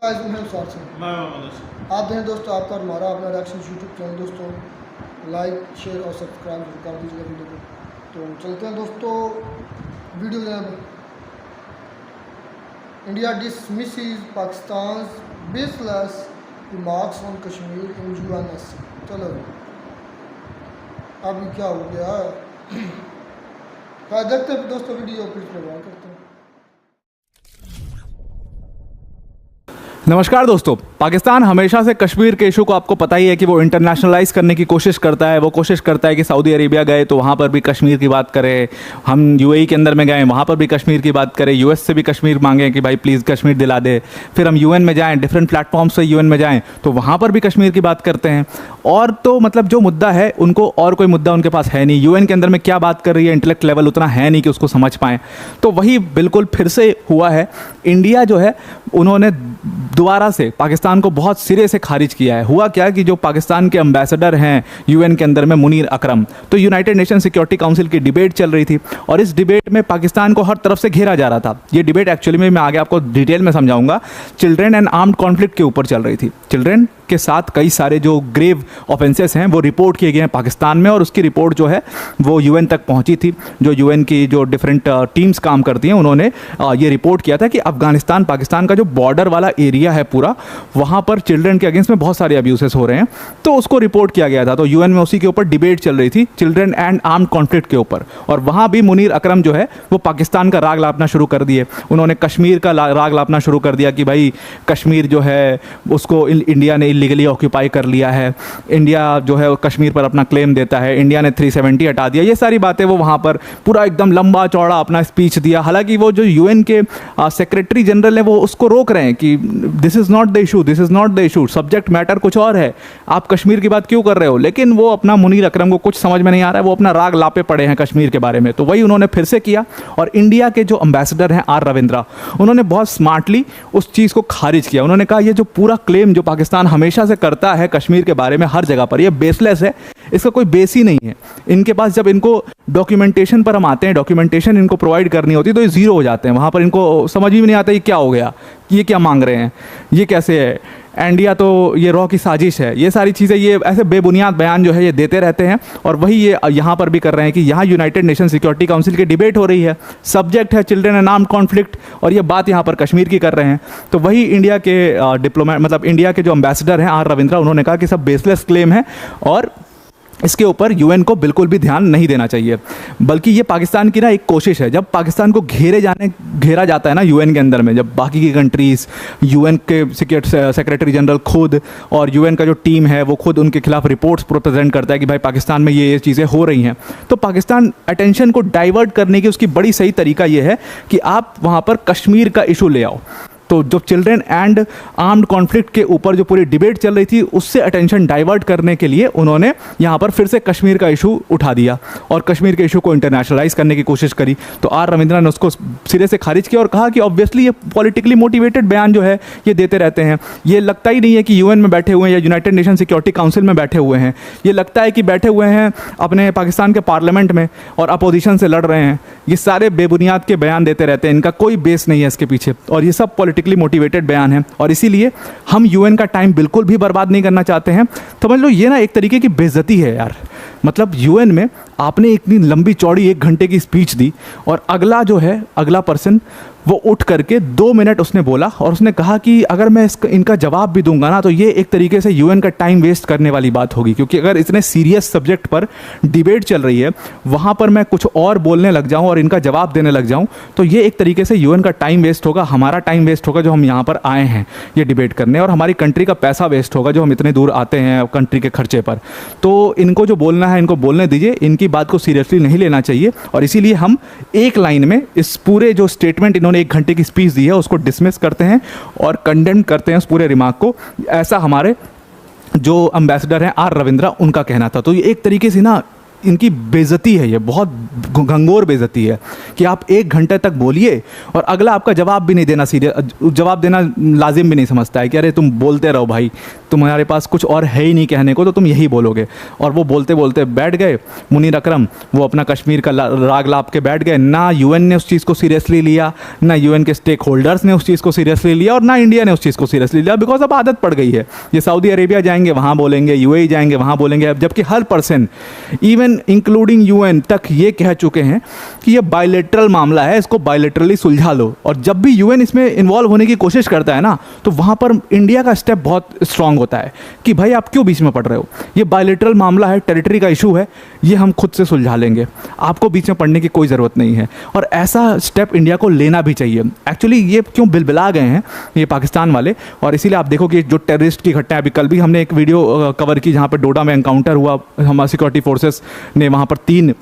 आज मैं साथ से आप दें दोस्तों, आपका और हमारा अपना रिएक्शन यूट्यूब चैनल दोस्तों, लाइक शेयर और सब्सक्राइब जरूर कर दीजिएगा वीडियो को। तो चलते हैं दोस्तों वीडियो जब India dismisses Pakistan baseless remarks on Kashmir in UNS. चलो अभी क्या हो गया है देखते हैं दोस्तों वीडियो, फिर प्रोग्राम करते हैं। नमस्कार दोस्तों, पाकिस्तान हमेशा से कश्मीर के इशू को आपको पता ही है कि वो इंटरनेशनलाइज करने की कोशिश करता है। वो कोशिश करता है कि सऊदी अरेबिया गए तो वहाँ पर भी कश्मीर की बात करें, हम यूएई के अंदर में गए वहाँ पर भी कश्मीर की बात करें, यूएस से भी कश्मीर मांगे कि भाई प्लीज़ कश्मीर दिला दे। फिर हम यूएन में जाएँ, डिफरेंट प्लेटफॉर्म से यूएन में जाएँ तो वहाँ पर भी कश्मीर की बात करते हैं। और तो मतलब जो मुद्दा है उनको और कोई मुद्दा उनके पास है नहीं। यूएन के अंदर में क्या बात कर रही है, इंटेलेक्ट लेवल उतना है नहीं कि उसको समझ पाएँ। तो वही बिल्कुल फिर से हुआ है। इंडिया जो है उन्होंने दोबारा से पाकिस्तान को बहुत सिरे से खारिज किया है। हुआ क्या कि जो पाकिस्तान के एम्बेसडर हैं यूएन के अंदर में मुनीर अकरम, तो यूनाइटेड नेशन सिक्योरिटी काउंसिल की डिबेट चल रही थी और इस डिबेट में पाकिस्तान को हर तरफ से घेरा जा रहा था। ये डिबेट एक्चुअली में मैं आगे आपको डिटेल में समझाऊंगा। चिल्ड्रेन एंड आर्म्ड कॉन्फ्लिक्ट के ऊपर चल रही थी। चिल्ड्रेन के साथ कई सारे जो ग्रेव ऑफेंसेस हैं वो रिपोर्ट किए गए हैं पाकिस्तान में, और उसकी रिपोर्ट जो है वो यूएन तक पहुंची थी। जो यूएन की जो डिफरेंट टीम्स काम करती हैं उन्होंने ये रिपोर्ट किया था कि अफगानिस्तान पाकिस्तान का जो बॉर्डर वाला एरिया है पूरा, वहाँ पर चिल्ड्रन के अगेंस्ट में बहुत सारे अब्यूसेस हो रहे हैं। तो उसको रिपोर्ट किया गया था। तो यूएन में उसी के ऊपर डिबेट चल रही थी, चिल्ड्रन एंड आर्म्ड कॉन्फ्लिक्ट के ऊपर। और वहाँ भी मुनीर अकरम जो है वो पाकिस्तान का राग लापना शुरू कर दिए। उन्होंने कश्मीर का राग लापना शुरू कर दिया कि भाई कश्मीर जो है उसको इंडिया ने इलीगली ऑक्यूपाई कर लिया है, इंडिया जो है कश्मीर पर अपना क्लेम देता है, इंडिया ने 370 हटा दिया। ये सारी बातें वो वहाँ पर पूरा एकदम लंबा चौड़ा अपना स्पीच दिया। हालांकि वो जो यूएन के सेक्रेटरी जनरल है वो उसको रोक रहे हैं कि this is not the issue, this is not the issue, subject matter कुछ और है, आप कश्मीर की बात क्यों कर रहे हो। लेकिन वो अपना मुनीर अकरम को कुछ समझ में नहीं आ रहा है, वो अपना राग लापे पड़े हैं कश्मीर के बारे में। तो वही उन्होंने फिर से किया। और इंडिया के जो एम्बेसडर हैं आर रविंद्रा, उन्होंने बहुत स्मार्टली उस चीज़ को खारिज किया। उन्होंने कहा ये जो पूरा क्लेम जो पाकिस्तान हमेशा से करता है कश्मीर के बारे में हर जगह पर, ये बेसलेस है, इसका कोई बेस ही नहीं है। इनके पास जब इनको डॉक्यूमेंटेशन पर हम आते हैं, डॉक्यूमेंटेशन इनको प्रोवाइड करनी होती है तो ये जीरो हो जाते हैं। वहाँ पर इनको समझ ही नहीं आता ये क्या हो गया, ये क्या मांग रहे हैं, ये कैसे है, इंडिया तो ये रॉ की साजिश है। ये सारी चीज़ें, ये ऐसे बेबुनियाद बयान जो है ये देते रहते हैं। और वही ये यहाँ पर भी कर रहे हैं कि यहाँ यूनाइटेड नेशन सिक्योरिटी काउंसिल की डिबेट हो रही है, सब्जेक्ट है चिल्ड्रन एंड आर्म्ड कॉन्फ्लिक्ट, और ये बात यहाँ पर कश्मीर की कर रहे हैं। तो वही इंडिया के डिप्लोमेट मतलब इंडिया के जो एम्बेसडर हैं आर रविंद्रा, उन्होंने कहा कि सब बेसलेस क्लेम है और इसके ऊपर यूएन को बिल्कुल भी ध्यान नहीं देना चाहिए। बल्कि ये पाकिस्तान की ना एक कोशिश है। जब पाकिस्तान को घेरा जाता है ना यूएन के अंदर में, जब बाकी की कंट्रीज़, यूएन के सेक्रेटरी जनरल खुद और यूएन का जो टीम है वो खुद उनके खिलाफ रिपोर्ट्स प्रेजेंट करता है कि भाई पाकिस्तान में ये चीज़ें हो रही हैं, तो पाकिस्तान अटेंशन को डाइवर्ट करने की उसकी बड़ी सही तरीका ये है कि आप वहाँ पर कश्मीर का इशू ले आओ। तो जो चिल्ड्रन एंड आर्म्ड कॉन्फ्लिक्ट के ऊपर जो पूरी डिबेट चल रही थी उससे अटेंशन डाइवर्ट करने के लिए उन्होंने यहाँ पर फिर से कश्मीर का इशू उठा दिया और कश्मीर के इशू को इंटरनेशनलाइज करने की कोशिश करी। तो आर रविंद्रा ने उसको सिरे से खारिज किया और कहा कि ऑब्वियसली ये पॉलिटिकली मोटिवेटेड बयान जो है ये देते रहते हैं। ये लगता ही नहीं है कि यूएन में बैठे हुए हैं या यूनाइटेड नेशन सिक्योरिटी काउंसिल में बैठे हुए हैं। ये लगता है कि बैठे हुए हैं अपने पाकिस्तान के पार्लियामेंट में और अपोजिशन से लड़ रहे हैं। ये सारे बेबुनियाद के बयान देते रहते हैं, इनका कोई बेस नहीं है इसके पीछे, और ये सब पॉलिटिकली मोटिवेटेड बयान है। और इसीलिए हम यूएन का टाइम बिल्कुल भी बर्बाद नहीं करना चाहते हैं। समझ लो ये ना एक तरीके की बेइज्जती है यार। मतलब यूएन में आपने इतनी लंबी चौड़ी 1 घंटे की स्पीच दी और अगला जो है अगला पर्सन वो उठ करके 2 मिनट उसने बोला और उसने कहा कि अगर मैं इनका जवाब भी दूंगा ना तो ये एक तरीके से यूएन का टाइम वेस्ट करने वाली बात होगी, क्योंकि अगर इतने सीरियस सब्जेक्ट पर डिबेट चल रही है वहाँ पर मैं कुछ और बोलने लग जाऊँ और इनका जवाब देने लग जाऊँ तो ये एक तरीके से यूएन का टाइम वेस्ट होगा, हमारा टाइम वेस्ट होगा जो हम यहाँ पर आए हैं ये डिबेट करने, और हमारी कंट्री का पैसा वेस्ट होगा जो हम इतने दूर आते हैं कंट्री के खर्चे पर। तो इनको जो बोलना है इनको बोलने दीजिए, इनकी बात को सीरियसली नहीं लेना चाहिए। और इसीलिए हम एक लाइन में इस पूरे जो स्टेटमेंट इन्होंने 1 घंटे की स्पीच दी है उसको डिसमिस करते हैं और कंडेम करते हैं उस पूरे रिमार्क को। ऐसा हमारे जो एम्बेसडर हैं आर रविंद्रा उनका कहना था। तो ये एक तरीके से ना इनकी बेइज्जती है, ये बहुत घंघोर बेइज्जती है कि आप 1 घंटे तक बोलिए और अगला आपका जवाब भी नहीं देना, जवाब देना लाजिम भी नहीं समझता है कि अरे तुम बोलते रहो भाई, तुम्हारे पास कुछ और है ही नहीं कहने को तो तुम यही बोलोगे। और वो बोलते बोलते बैठ गए मुनीर अकरम, वो अपना कश्मीर का राग लाप के बैठ गए। ना यूएन ने उस चीज़ को सीरियसली लिया, ना यूएन के स्टेक होल्डर्स ने उस चीज़ को सीरियसली लिया और ना इंडिया ने उस चीज़ को सीरियसली लिया, बिकॉज अब आदत पड़ गई है। ये सऊदी अरेबिया जाएंगे वहाँ बोलेंगे, यूएई जाएंगे वहाँ बोलेंगे, जबकि हर पर्सन इवन इंक्लूडिंग यूएन तक ये कह चुके हैं कि ये बायलेटरल मामला है, इसको बायलेटरली सुलझा लो। और जब भी यूएन इसमें इन्वॉल्व होने की कोशिश करता है ना, तो वहाँ पर इंडिया का स्टेप बहुत स्ट्रांग होता है कि भाई आप क्यों बीच में पड़ रहे हो, ये बायलेटरल मामला है, टेरिटरी का इशू है, ये हम खुद से सुलझा लेंगे, आपको बीच में पड़ने की कोई ज़रूरत नहीं है। और ऐसा स्टेप इंडिया को लेना भी चाहिए। एक्चुअली ये क्यों बिलबिला गए हैं ये पाकिस्तान वाले, और इसीलिए आप देखो कि जो टेररिस्ट की घटना, अभी कल भी हमने एक वीडियो कवर की जहाँ पर डोडा में एनकाउंटर हुआ, हमारी सिक्योरिटी फोर्सेस ने वहाँ पर 3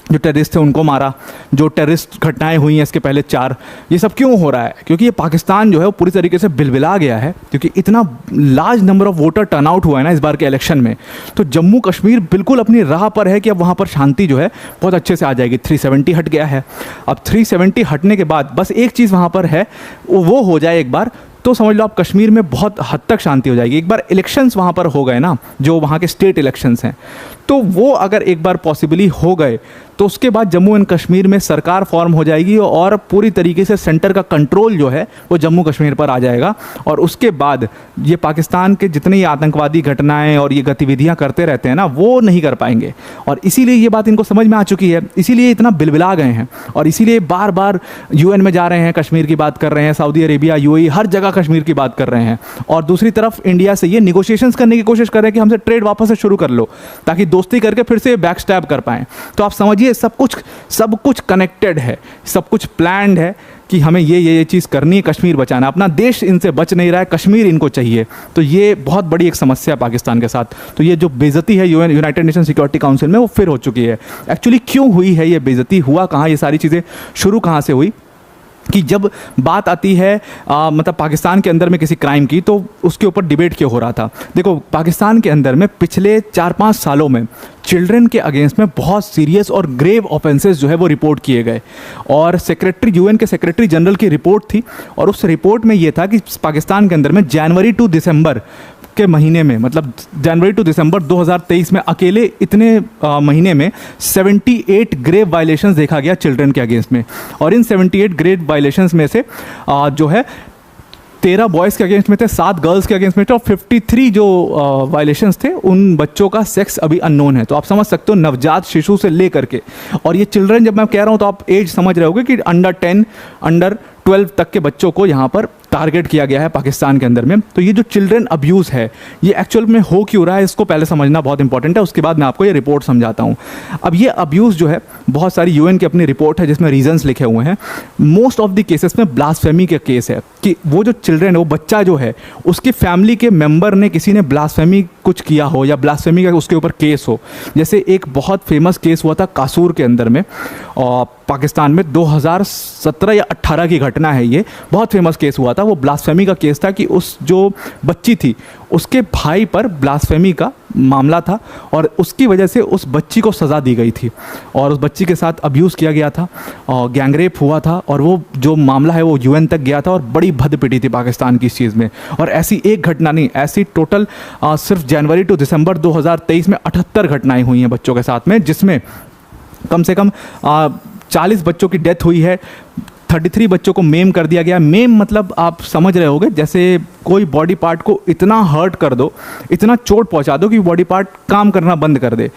जो टेररिस्ट थे उनको मारा, जो टेररिस्ट घटनाएं हुई हैं इसके पहले 4, ये सब क्यों हो रहा है? क्योंकि ये पाकिस्तान जो है वो पूरी तरीके से बिलबिला गया है, क्योंकि इतना large number of voter turnout हुआ है ना इस बार के इलेक्शन में। तो जम्मू कश्मीर बिल्कुल अपनी राह पर है कि अब वहाँ पर शांति जो है बहुत अच्छे से आ जाएगी। 370 हट गया है, अब 370 हटने के बाद बस एक चीज़ वहाँ पर है, वो हो जाए एक बार तो समझ लो आप कश्मीर में बहुत हद तक शांति हो जाएगी। एक बार इलेक्शंस वहाँ पर हो गए ना, जो वहाँ के स्टेट इलेक्शंस हैं, तो वो अगर एक बार पॉसिबली हो गए तो उसके बाद जम्मू एंड कश्मीर में सरकार फॉर्म हो जाएगी और पूरी तरीके से सेंटर का कंट्रोल जो है वो जम्मू कश्मीर पर आ जाएगा। और उसके बाद ये पाकिस्तान के जितने ही आतंकवादी घटनाएं और ये गतिविधियां करते रहते हैं ना, वो नहीं कर पाएंगे। और इसीलिए ये बात इनको समझ में आ चुकी है, इसीलिए इतना बिलबिला गए हैं और इसीलिए बार बार यूएन में जा रहे हैं, कश्मीर की बात कर रहे हैं, सऊदी अरेबिया, यूएई, हर जगह कश्मीर की बात कर रहे हैं। और दूसरी तरफ इंडिया से ये निगोशिएशंस करने की कोशिश कर रहे हैं कि हमसे ट्रेड वापस से शुरू कर लो, ताकि दोस्ती करके फिर से बैक स्टैब कर पाएँ। तो आप समझिए सब कुछ कनेक्टेड है, सब कुछ प्लान्ड है कि हमें ये चीज़ करनी है, कश्मीर बचाना। अपना देश इनसे बच नहीं रहा है, कश्मीर इनको चाहिए। तो ये बहुत बड़ी एक समस्या है पाकिस्तान के साथ। तो ये जो बेइज्जती है यूनाइटेड नेशन सिक्योरिटी काउंसिल में, वो फिर हो चुकी है। एक्चुअली क्यों हुई है ये बेइज्जती, हुआ कहाँ, ये सारी चीज़ें शुरू कहाँ से हुई कि जब बात आती है मतलब पाकिस्तान के अंदर में किसी क्राइम की, तो उसके ऊपर डिबेट क्यों हो रहा था। देखो पाकिस्तान के अंदर में पिछले 4-5 सालों में चिल्ड्रन के अगेंस्ट में बहुत सीरियस और ग्रेव ऑफेंसेस जो है वो रिपोर्ट किए गए। और यूएन के सेक्रेटरी जनरल की रिपोर्ट थी, और उस रिपोर्ट में ये था कि पाकिस्तान के अंदर में जनवरी टू दिसंबर के महीने में, मतलब जनवरी टू दिसंबर 2023 में अकेले इतने महीने में 78 ग्रेव वायलेशंस देखा गया चिल्ड्रन के अगेंस्ट में। और इन 78 ग्रेव वायलेशंस में से जो है 13 बॉयज़ के अगेंस्ट में थे, 7 गर्ल्स के अगेंस्ट में थे, और 53 जो वायलेशंस थे उन बच्चों का सेक्स अभी अननोन है। तो आप समझ सकते हो, नवजात शिशु से लेकर के, और ये चिल्ड्रन जब मैं कह रहा हूँ तो आप एज समझ रहे होगे कि अंडर 10, अंडर 12 तक के बच्चों को यहाँ पर टारगेट किया गया है पाकिस्तान के अंदर में। तो ये जो चिल्ड्रन अब्यूज़ है, ये एक्चुअल में हो क्यों रहा है, इसको पहले समझना बहुत इंपॉर्टेंट है। उसके बाद मैं आपको ये रिपोर्ट समझाता हूँ। अब ये अब्यूज़ जो है, बहुत सारी यूएन की अपनी रिपोर्ट है जिसमें रीजंस लिखे हुए हैं। मोस्ट ऑफ द केसेस में ब्लास्फेमी के केस है कि वो जो चिल्ड्रन है, वो बच्चा जो है, उसकी फैमिली के मेंबर ने, किसी ने ब्लास्फेमी कुछ किया हो या ब्लास्फेमी का उसके ऊपर केस हो। जैसे एक बहुत फेमस केस हुआ था कासूर के अंदर में, और पाकिस्तान में 2017 या 18 की घटना है, ये बहुत फेमस केस हुआ था। वो ब्लास्फेमी का केस था कि उस जो बच्ची थी उसके भाई पर ब्लास्फेमी का मामला था, और उसकी वजह से उस बच्ची को सज़ा दी गई थी, और उस बच्ची के साथ अब्यूज़ किया गया था और गैंगरेप हुआ था, और वो जो मामला है वो यूएन तक गया था, और बड़ी भद पिटी थी पाकिस्तान की इस चीज़ में। और ऐसी एक घटना नहीं, ऐसी टोटल सिर्फ जनवरी टू दिसंबर 2023 में 78 घटनाएँ हुई हैं बच्चों के साथ में, जिसमें कम से कम 40 बच्चों की डेथ हुई है, 33 बच्चों को मेम कर दिया गया। मेम मतलब आप समझ रहे होंगे, जैसे कोई बॉडी पार्ट को इतना हर्ट कर दो, इतना चोट पहुंचा दो कि बॉडी पार्ट काम करना बंद कर दे,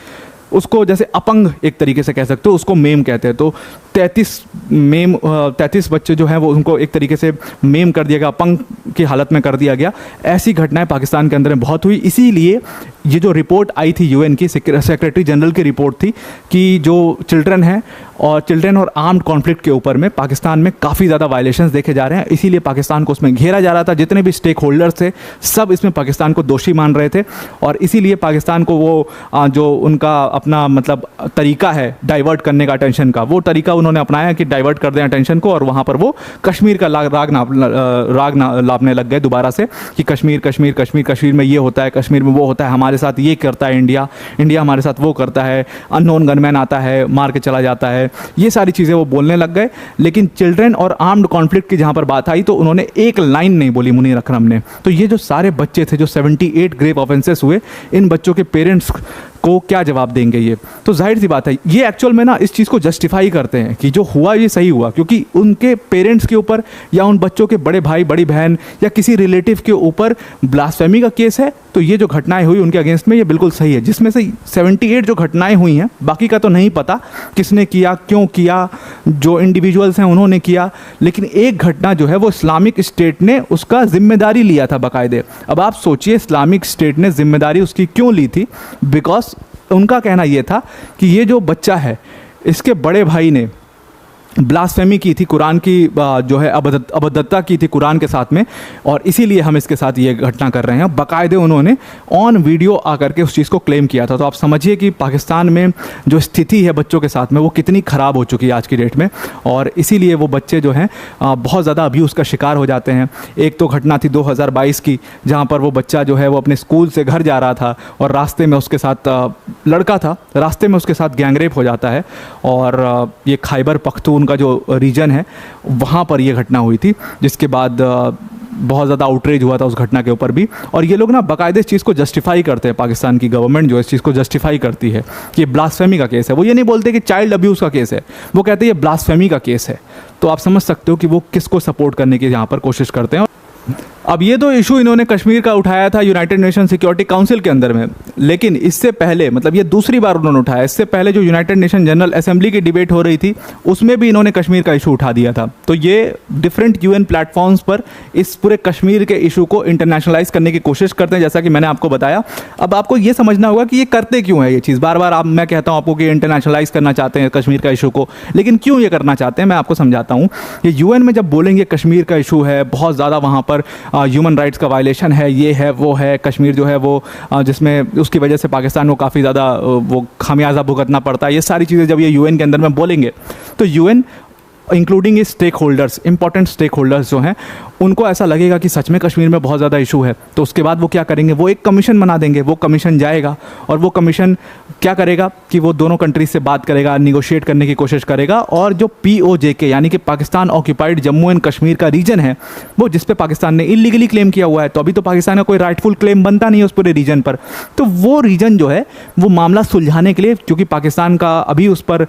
उसको जैसे अपंग एक तरीके से कह सकते हो, उसको मेम कहते हैं। तो 33 बच्चे जो हैं वो उनको एक तरीके से मेम कर दिया गया, अपंग की हालत में कर दिया गया। ऐसी घटनाएं पाकिस्तान के अंदर में बहुत हुई। इसीलिए ये जो रिपोर्ट आई थी यूएन की, सेक्रेटरी जनरल की रिपोर्ट थी कि जो चिल्ड्रन हैं और चिल्ड्रन और आर्म्ड कॉन्फ्लिक्ट के ऊपर में पाकिस्तान में काफ़ी ज़्यादा वायलेशंस देखे जा रहे हैं। इसीलिए पाकिस्तान को उसमें घेरा जा रहा था। जितने भी स्टेक होल्डर्स थे सब इसमें पाकिस्तान को दोषी मान रहे थे और इसीलिए पाकिस्तान को वो जो उनका अपना मतलब तरीका है डाइवर्ट करने का अटेंशन का, वो तरीका उन्होंने अपनाया कि डाइवर्ट कर दें अटेंशन को और वहाँ पर वो कश्मीर का राग लापने लग गए दोबारा से कि कश्मीर कश्मीर कश्मीर, कश्मीर में ये होता है, कश्मीर में वो होता है, हमारे साथ ये करता है इंडिया, इंडिया हमारे साथ वो करता है, अननोन गनमैन आता है मार के चला जाता है, ये सारी चीज़ें वो बोलने लग गए। लेकिन चिल्ड्रन और आर्म्ड कॉन्फ्लिक्ट की जहाँ पर बात आई तो उन्होंने एक लाइन नहीं बोली मुनीर अकरम ने। तो ये जो सारे बच्चे थे जो 78 ग्रेव ऑफेंसेस हुए, इन बच्चों के पेरेंट्स को क्या जवाब देंगे ये? तो जाहिर सी बात है ये एक्चुअल में ना इस चीज़ को जस्टिफाई करते हैं कि जो हुआ ये सही हुआ, क्योंकि उनके पेरेंट्स के ऊपर या उन बच्चों के बड़े भाई बड़ी बहन या किसी रिलेटिव के ऊपर ब्लास्फेमी का केस है। तो ये जो घटनाएं हुई उनके अगेंस्ट में ये बिल्कुल सही है। जिसमें से 78 जो घटनाएं हुई हैं, बाकी का तो नहीं पता किसने किया, क्यों किया, जो इंडिविजुअल्स हैं उन्होंने किया, लेकिन एक घटना जो है वो इस्लामिक स्टेट ने उसका जिम्मेदारी लिया था बाकायदे। अब आप सोचिए इस्लामिक स्टेट ने जिम्मेदारी उसकी क्यों ली थी? बिकॉज उनका कहना यह था कि ये जो बच्चा है इसके बड़े भाई ने ब्लास्फेमी की थी, कुरान की जो है अबद्धता की थी कुरान के साथ में, और इसीलिए हम इसके साथ ये घटना कर रहे हैं। बाकायदे उन्होंने ऑन वीडियो आकर के उस चीज़ को क्लेम किया था। तो आप समझिए कि पाकिस्तान में जो स्थिति है बच्चों के साथ में वो कितनी ख़राब हो चुकी है आज की डेट में, और इसीलिए वो बच्चे जो हैं बहुत ज़्यादा अब्यूज़ का शिकार हो जाते हैं। एक तो घटना थी 2022 की जहाँ पर वो बच्चा जो है वो अपने स्कूल से घर जा रहा था और रास्ते में उसके साथ लड़का था, रास्ते में उसके साथ गैंगरेप हो जाता है, और ये खैबर पख्तून का जो रीजन है वहाँ पर ये घटना हुई थी, जिसके बाद बहुत ज़्यादा आउटरेज हुआ था उस घटना के ऊपर भी। और ये लोग ना बाकायदे इस चीज़ को जस्टिफाई करते हैं, पाकिस्तान की गवर्नमेंट जो इस चीज़ को जस्टिफाई करती है कि ये ब्लास्फेमी का केस है। वो ये नहीं बोलते कि चाइल्ड अब्यूज़ का केस है, वो कहते हैं ये ब्लास्फेमी का केस है। तो आप समझ सकते हो कि वो किसको सपोर्ट करने की यहाँ पर कोशिश करते हैं। अब ये तो इशू इन्होंने कश्मीर का उठाया था यूनाइटेड नेशन सिक्योरिटी काउंसिल के अंदर में, लेकिन इससे पहले मतलब ये दूसरी बार उन्होंने उठाया। इससे पहले जो यूनाइटेड नेशन जनरल असेंबली की डिबेट हो रही थी उसमें भी इन्होंने कश्मीर का इशू उठा दिया था। तो ये डिफरेंट यूएन प्लेटफॉर्म्स पर इस पूरे कश्मीर के इशू को इंटरनेशनलाइज करने की कोशिश करते हैं, जैसा कि मैंने आपको बताया। अब आपको ये समझना होगा कि ये करते क्यों है ये चीज़। बार बार मैं कहता हूँ आपको कि इंटरनेशनलाइज करना चाहते हैं कश्मीर का इशू को, लेकिन क्यों ये करना चाहते हैं मैं आपको समझाता हूँ। ये यूएन में जब बोलेंगे कश्मीर का इशू है, बहुत ज़्यादा वहाँ पर ह्यूमन राइट्स का वायलेशन है, ये है वो है, कश्मीर जो है वो जिसमें उसकी वजह से पाकिस्तान को काफ़ी ज़्यादा वो खामियाजा भुगतना पड़ता है, ये सारी चीज़ें जब ये यूएन के अंदर में बोलेंगे तो यूएन इंक्लूडिंग ये stakeholders, important stakeholders जो हैं, उनको ऐसा लगेगा कि सच में कश्मीर में बहुत ज़्यादा इशू है। तो उसके बाद वो क्या करेंगे, वो एक कमीशन बना देंगे। वो कमीशन जाएगा और वो कमीशन क्या करेगा कि वो दोनों कंट्रीज से बात करेगा, निगोशिएट करने की कोशिश करेगा, और जो POJK यानी कि पाकिस्तान ऑक्यूपाइड जम्मू एंड कश्मीर का रीजन है, वो जिस पे पाकिस्तान ने इलीगली क्लेम किया हुआ है, तो अभी तो पाकिस्तान का कोई राइटफुल क्लेम बनता नहीं है उस पूरे रीजन पर, तो वो रीजन जो है वो मामला सुलझाने के लिए, क्योंकि पाकिस्तान का अभी उस पर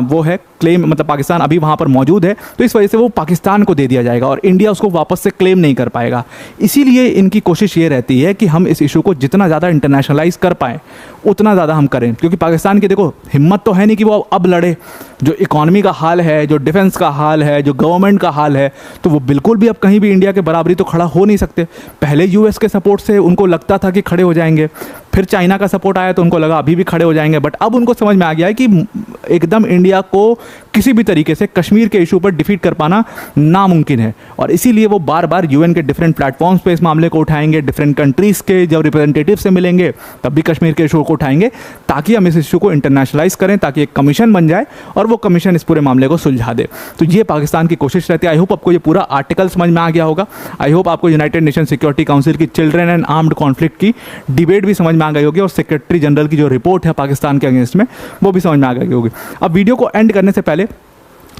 वो है क्लेम, मतलब पाकिस्तान अभी वहाँ पर मौजूद है, तो इस वजह से वो पाकिस्तान को दे दिया जाएगा और इंडिया उसको वापस से क्लेम नहीं कर पाएगा। इसीलिए इनकी कोशिश ये रहती है कि हम इस इशू को जितना ज़्यादा इंटरनेशनलाइज कर पाएँ उतना ज़्यादा हम करें, क्योंकि पाकिस्तान की देखो हिम्मत तो है नहीं कि वो अब लड़े। जो इकॉनमी का हाल है, जो डिफेंस का हाल है, जो गवर्नमेंट का हाल है, तो वो बिल्कुल भी अब कहीं भी इंडिया के बराबरी तो खड़ा हो नहीं सकते। पहले US के सपोर्ट से उनको लगता था कि खड़े हो जाएंगे, फिर चाइना का सपोर्ट आया तो उनको लगा अभी भी खड़े हो जाएंगे, बट अब उनको समझ में आ गया है कि एकदम इंडिया को किसी भी तरीके से कश्मीर के इशू पर डिफीट कर पाना नामुमकिन है। और इसीलिए वो बार बार UN के डिफरेंट प्लेटफॉर्म्स पे इस मामले को उठाएंगे, डिफरेंट कंट्रीज़ के जब रिप्रेजेंटेटिव से मिलेंगे तब भी कश्मीर के इशू को उठाएंगे, ताकि हम इस इशू को इंटरनेशनलाइज करें, ताकि एक कमीशन बन जाए और वो कमीशन इस पूरे मामले को सुलझा दे। तो ये पाकिस्तान की कोशिश रहती है। आई होप आपको ये पूरा आर्टिकल समझ में आ गया होगा। आई होप आपको यूनाइटेड नेशन सिक्योरिटी काउंसिल की चिल्ड्रन एंड आर्म्ड कॉन्फ्लिक्ट की डिबेट भी समझ में आ गई होगी, और सेक्रेटरी जनरल की जो रिपोर्ट है पाकिस्तान के अगेंस्ट में वो भी समझ में आ गई होगी। अब वीडियो को एंड करने से पहले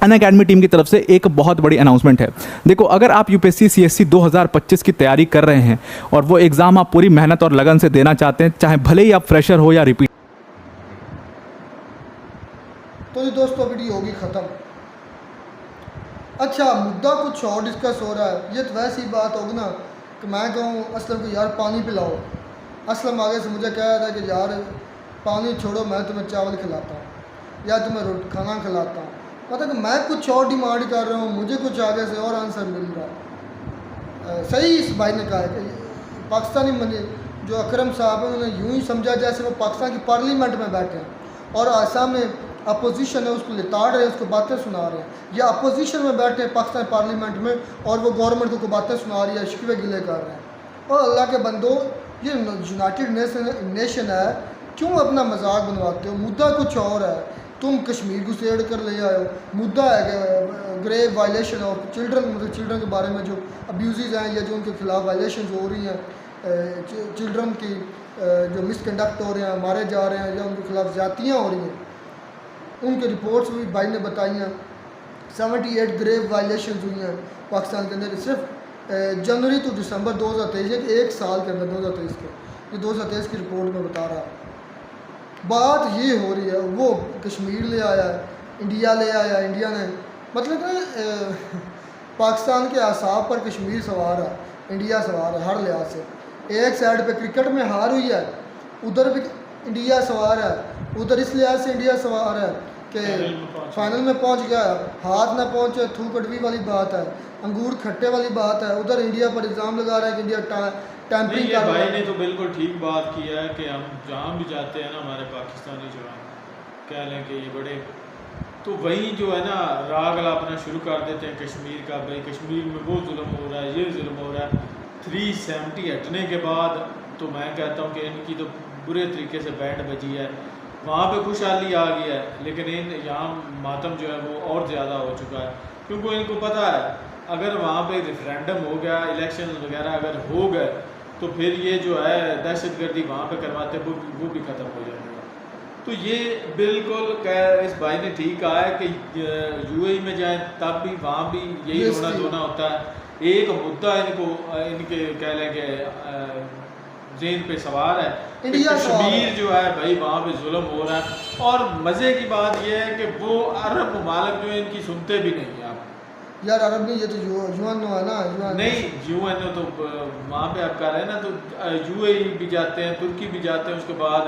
अनअकैडमी टीम की तरफ से एक बहुत बड़ी अनाउंसमेंट है। देखो, अगर आप UPSC CSC 2025 की तैयारी कर रहे हैं और वो एग्ज़ाम आप पूरी मेहनत और लगन से देना चाहते हैं, चाहे भले ही आप फ्रेशर हो या रिपीट, तो ये दोस्तों वीडियो होगी ख़त्म। अच्छा, मुद्दा कुछ और डिस्कस हो रहा है। ये तो वैसी बात होगी ना कि मैं कहूँ असलम को यार पानी पिलाओ, असलम आगे से मुझे कह रहा है कि यार पानी छोड़ो, मैं तुम्हें चावल खिलाता हूँ या तुम्हें रोटी खाना खिलाता हूँ। मतलब कि मैं कुछ और डिमांड कर रहा हूँ, मुझे कुछ आगे से और आंसर मिल रहा है। सही इस भाई ने कहा है कि पाकिस्तानी जो अकरम साहब हैं उन्होंने यूँ ही समझा जैसे वो पाकिस्तान की पार्लियामेंट में बैठे हैं और सामने अपोजिशन है उसको लिताड़ रहे हैं, उसको बातें सुना रहे हैं, या अपोजिशन में बैठे हैं पाकिस्तान पार्लियामेंट में और वो गवर्नमेंट को बातें सुना रही है, शिकवे गिले कर रहे हैं। और अल्लाह के बंदो, ये यूनाइटेड नेशन है, क्यों अपना मजाक बनवाते हो? मुद्दा कुछ और है, तुम कश्मीर घुसेड़ कर ले आए हो। मुद्दा है ग्रेव वायलेशन ऑफ चिल्ड्रन, मतलब चिल्ड्रन के बारे में जो अब्यूज़ हैं या जो उनके खिलाफ वायलेशन हो रही हैं, चिल्ड्रन की जो मिसकंडक्ट हो रहे हैं, मारे जा रहे हैं या उनके खिलाफ ज़्यादतियाँ हो रही हैं, उनकी रिपोर्ट्स भी भाई ने बताई हैं। 78 ग्रेव वायलेशन हुई हैं पाकिस्तान के अंदर सिर्फ जनवरी टू दिसंबर 2023, एक साल के अंदर 2023 के, ये 2023 की रिपोर्ट में बता रहा है। बात ये हो रही है, वो कश्मीर ले आया है, इंडिया ले आया, इंडिया ने मतलब कि पाकिस्तान के असाब पर कश्मीर सवार है, इंडिया सवार है हर लिहाज से। एक साइड पे क्रिकेट में हार हुई है, उधर भी इंडिया सवार है, उधर इस लिहाज से इंडिया सवार है कि फाइनल में पहुंच गया, हाथ ना पहुंचे थू कड़वी वाली बात है, अंगूर खट्टे वाली बात है। उधर इंडिया पर इल्ज़ाम लगा रहा है कि इंडिया टैंपरिंग कर रहा भाई है। ने तो बिल्कुल ठीक बात की है कि हम जहाँ भी जाते हैं ना, हमारे पाकिस्तानी जवान कह लें कि ये बड़े, तो वहीं जो है ना राग अलापना शुरू कर देते हैं कश्मीर का, भाई कश्मीर में वो जुल्म हो रहा है, ये जुल्म हो रहा है। 370 हटने के बाद तो मैं कहता हूँ कि इनकी तो बुरे तरीके से बैंड बजी है। वहाँ पे खुशहाली आ गई है, लेकिन इन यहाँ मातम जो है वो और ज़्यादा हो चुका है, क्योंकि इनको पता है अगर वहाँ पे रेफरेंडम हो गया, इलेक्शन वगैरह अगर हो गए, तो फिर ये जो है दहशतगर्दी वहाँ पे करवाते वो भी ख़त्म हो जाएगा। तो ये बिल्कुल इस भाई ने ठीक कहा है कि यूएई में जाएं तब भी वहाँ भी यही रोना धोना होता है। एक मुद्दा इनके कह लें कि जेन पे सवार है, कश्मीर जो है भाई वहाँ पे जुल्म हो रहा है। और मज़े की बात यह है कि वो अरब ममालिक जो है इनकी सुनते भी नहीं है। आप यार अरब नहीं, ये तो यूएनओ है ना, नहीं यूएनओ तो वहाँ पे आप कर रहे हैं ना, तो यूएई भी जाते हैं, तुर्की भी जाते हैं, उसके बाद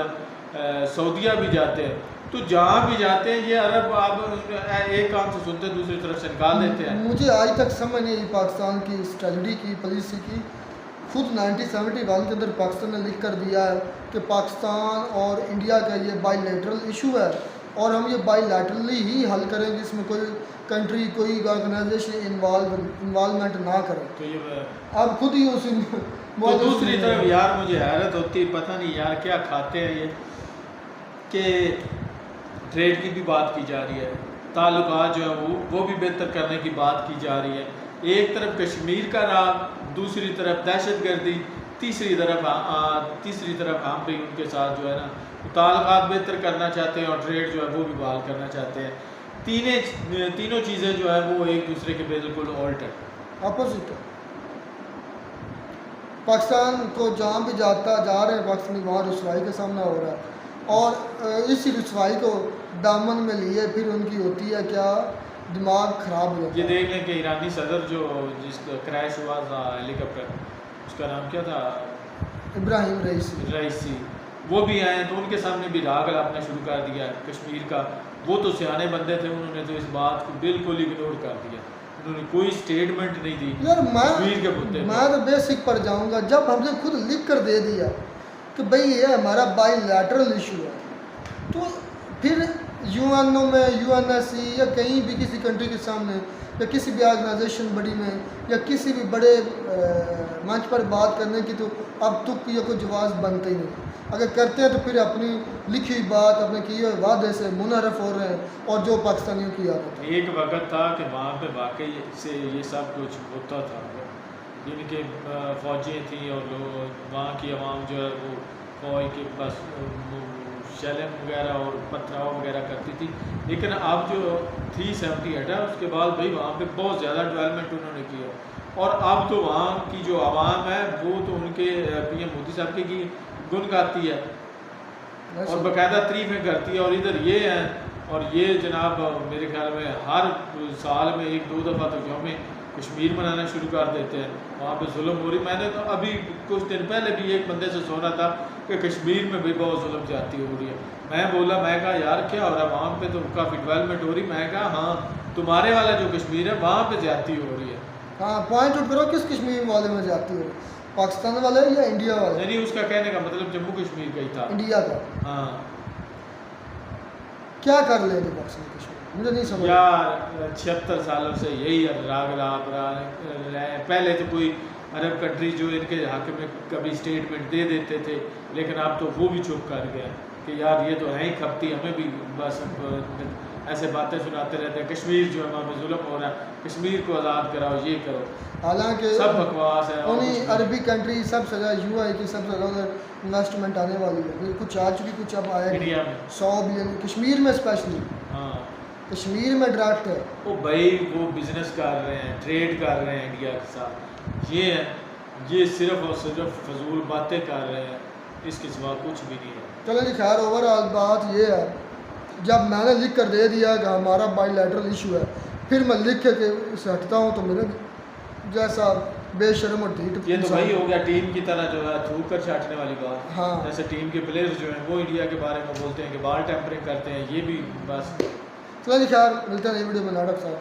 सऊदीया भी जाते हैं। तो जहाँ भी जाते हैं ये अरब आप एक काम से सुनते हैं, दूसरी तरफ से निकाल देते हैं। मुझे आज तक समझ नहीं आई पाकिस्तान की स्ट्रेटजी की, पॉलिसी की। खुद 1971 के अंदर पाकिस्तान ने लिख कर दिया है कि पाकिस्तान और इंडिया का ये बाईलैटरल इशू है और हम ये बाईलैटरली ही हल करेंगे, इसमें कोई कंट्री कोई ऑर्गेनाइजेशन इन्वॉल्वमेंट ना करे। तो ये अब खुद ही उस तो दूसरी तरफ यार मुझे हैरत होती है, पता नहीं यार क्या खाते हैं ये, कि ट्रेड की भी बात की जा रही है, ताल्लुकात जो है वो भी बेहतर करने की बात की जा रही है। एक तरफ कश्मीर का राग, दूसरी तरफ दहशतगर्दी, तीसरी तरफ हम भी उनके साथ जो है ना ताल्लुकात बेहतर करना चाहते हैं और ट्रेड जो है वो भी बहाल करना चाहते हैं। तीनों चीज़ें जो है वो एक दूसरे के बिल्कुल ऑल्ट है, अपोजिट है। पाकिस्तान को जहाँ भी जा रहे हैं पाकिस्तानी, वहाँ रसवाई का सामना हो रहा है और इसी रसवाई को दामन में लिए फिर उनकी होती है क्या, दिमाग ख़राब हो जाता है। ये देख लें कि ईरानी सदर जो जिसका क्रैश हुआ था हेलीकॉप्टर, उसका नाम क्या था, इब्राहिम रईसी, वो भी आए तो उनके सामने भी राग अलापना शुरू कर दिया कश्मीर का। वो तो सियाने बंदे थे, उन्होंने तो इस बात को बिल्कुल इग्नोर कर दिया, उन्होंने कोई स्टेटमेंट नहीं दी। यार कश्मीर के मुद्दे मैं तो बेसिक पर जाऊंगा, जब हमने खुद लिख कर दे दिया कि भाई ये हमारा बाईलैटरल इशू है, तो फिर यूएनओ में, यूएनएससी या कहीं भी किसी कंट्री के सामने या किसी भी ऑर्गेनाइजेशन बड़ी में या किसी भी बड़े मंच पर बात करने की तो अब तुक या कोई जवाब बनता ही नहीं। अगर करते हैं तो फिर अपनी लिखी हुई बात, अपने किए हुए वादे से मुनहरफ हो रहे हैं और जो पाकिस्तानियों की आदत है। एक वक्त था कि वहाँ पे वाकई से ये सब कुछ होता था, जिनके फौजें थी और लोग वहाँ की आवाम जो है वो फौज के बस शैलम वगैरह और पथराव वगैरह करती थी। लेकिन अब जो 370 हटा उसके बाद भाई वहाँ पे बहुत ज़्यादा डेवलपमेंट उन्होंने किया और अब तो वहाँ की जो आवाम है वो तो उनके पीएम मोदी साहब की गुन गाती है और बाकायदा तारीफ़ें करती है। और इधर ये हैं और ये जनाब मेरे ख्याल में हर साल में 1-2 दफ़ा तो यौम कश्मीर मनाना शुरू कर देते हैं, वहाँ पे जुल्म हो रही। मैंने तो अभी कुछ दिन पहले भी एक बंदे से सुना था कि कश्मीर में भी बहुत जुल्म ज्यादती हो रही है। मैं बोला, मैं कहा यार क्या हो रहा है वहाँ पे, तो काफ़ी डेवलपमेंट हो रही। मैं कहा हाँ तुम्हारे वाला जो कश्मीर है वहाँ पे ज्यादती हो रही है। हाँ पॉइंट आउट करो किस कश्मीर वाले में ज्यादती हो रही, पाकिस्तान वाले या इंडिया वाले? नहीं उसका कहने का मतलब जम्मू कश्मीर का ही था, इंडिया का। हाँ क्या कर लेंगे पाकिस्तान कश्मीर, मुझे नहीं समझ। यार 76 सालों से यही राग लाप रहे हैं। पहले तो कोई अरब कंट्री जो इनके हक में कभी स्टेटमेंट दे देते थे, लेकिन अब तो वो भी चुप कर गया कि यार ये तो है ही खपती, हमें भी बस ऐसे बातें सुनाते रहते हैं। कश्मीर जो है वहाँ पे जुल्म हो रहा है, कश्मीर को आज़ाद कराओ, ये करो, हालांकि सब बकवास है। और उन्हीं कुछ नहीं। अरबी कंट्री सबसे ज़्यादा यूएई की सबसे ज़्यादा उधर इन्वेस्टमेंट आने वाली है, कुछ आ चुकी, कुछ अब आएगी इंडिया में 100 बिलियन कश्मीर में, स्पेशली हाँ कश्मीर में डायरेक्ट है। वो भाई वो बिजनेस कर रहे हैं, ट्रेड कर रहे हैं इंडिया के साथ। ये सिर्फ और सिर्फ फजूल बातें कर रहे हैं, इसके सिवा कुछ भी नहीं है। चलो जी खैर, ओवरऑल बात ये है, जब मैंने लिख कर दे दिया कि हमारा बाईलैटरल इशू है, फिर मैं लिख के इसे हटता हूँ तो मेरे जैसा बेशर्म और ढीठ ये तो इंसान- वही हो गया टीम की तरह जो है थूक कर चाटने वाली बात। हाँ। जैसे टीम के प्लेयर्स जो हैं वो इंडिया के बारे में बोलते हैं कि बॉल टेम्परिंग करते हैं, ये भी बस चलो जी खैर, मिलते हैं नई वीडियो में नाटक साथ।